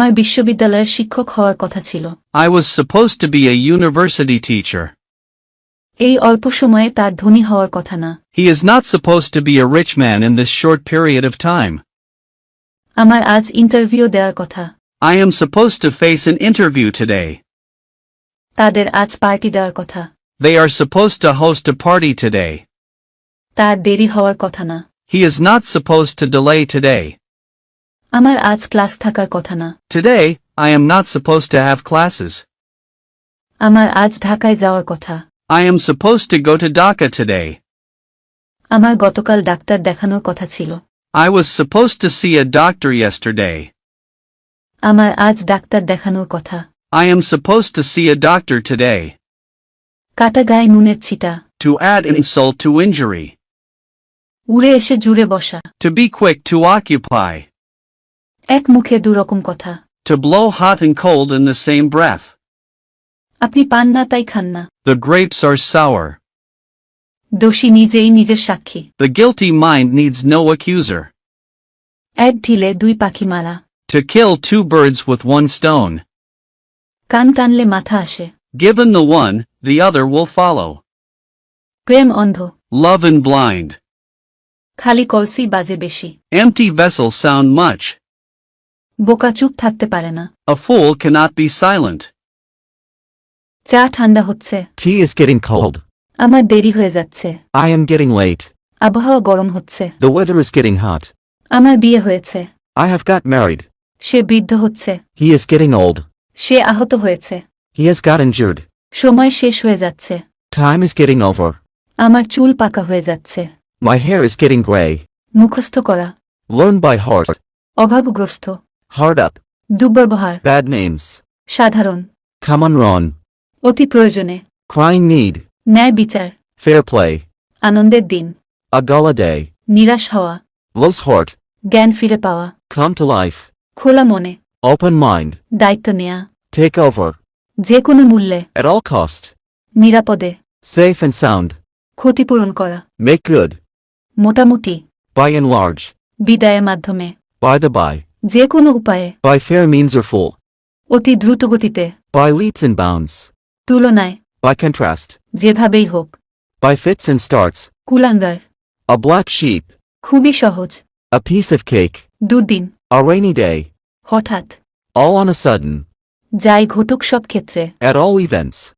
আমার বিশ্ববিদ্যালয়ের শিক্ষক হওয়ার কথা ছিল। I was supposed to be a university teacher. এই অল্প সময়ে তার ধনী হওয়ার কথা না। He is not supposed to be a rich man in this short period of time. আমার আজ ইন্টারভিউ দেওয়ার কথা। I am supposed to face an interview today. তাদের আজ পার্টি দেওয়ার কথা। They are supposed to host a party today. তার দেরি হওয়ার কথা না। He is not supposed to delay today. আমার আজ ক্লাস থাকার কথা না। Today, I am not supposed to have classes. আমার আজ ঢাকায় যাওয়ার কথা। I am supposed to go to Dhaka today. আমার গতকাল ডাক্তার দেখানোর কথা ছিল। I was supposed to see a doctor yesterday. আমার আজ ডাক্তার দেখানোর কথা। I am supposed to see a doctor today. কাটা গায়ে নুনের ছিটা। To add insult to injury. উড়ে এসে জুড়ে বসা। To be quick to occupy. এক মুখে দুরকম কথা। To blow hot and cold in the same breath. আপনি পান না তাই খান না। The grapes are sour. দোষী নিজেই নিজের সাক্ষী। The guilty mind needs no accuser. এক ঢিলে দুই পাখি মারা। To kill two birds with one stone. কান টানলে মাথা আসে। Given the one, the other will follow. প্রেম অন্ধ। Love and blind. খালি কলসি বাজে বেশি। Empty vessels sound much. বোকা চুপ থাকতে পারে না। A fool cannot be silent. চা ঠান্ডা হচ্ছে। Tea is getting cold. আমার দেরি হয়ে যাচ্ছে। I am getting late. আবহাওয়া গরম হচ্ছে। The weather is getting hot. আমার বিয়ে হয়েছে। I have got married. সে বৃদ্ধ হচ্ছে। He is getting old. সে আহত হয়েছে। He has got injured. সময় শেষ হয়ে যাচ্ছে। Time is getting over. আমার চুল পাকা হয়ে যাচ্ছে। My hair is getting gray. মুখস্থ করা। Learn by heart. অভাবগ্রস্ত। Hard up. দুর্ব্যবহার। Bad names. সাধারণ। Common run. অতি প্রয়োজনে। Crying need. ন্যায় বিচার। Fair play. আনন্দের দিন। A gala day. নিরাশ হওয়া। Love's heart. জ্ঞান ফিরে পাওয়া। Come to life. খোলা মনে। Open mind. দায়িত্ব নেয়া। Take over. যে কোনো মূল্যে। At all cost. নিরাপদে। Safe and sound. ক্ষতিপূরণ করা। Make good. মোটামুটি। By and large. বিদায়ের মাধ্যমে। By the by. যে কোনো উপায়ে। By fair means or full. অতি দ্রুতগতিতে। By leaps and bounds. তুলনায়। By contrast. যেভাবেই হোক। By fits and starts. কুলাঙ্গার। A black sheep. খুবই সহজ। A piece of cake. দুদিন। A rainy day. হঠাৎ। All on a sudden. যাই ঘটুক সব ক্ষেত্রে। At all events.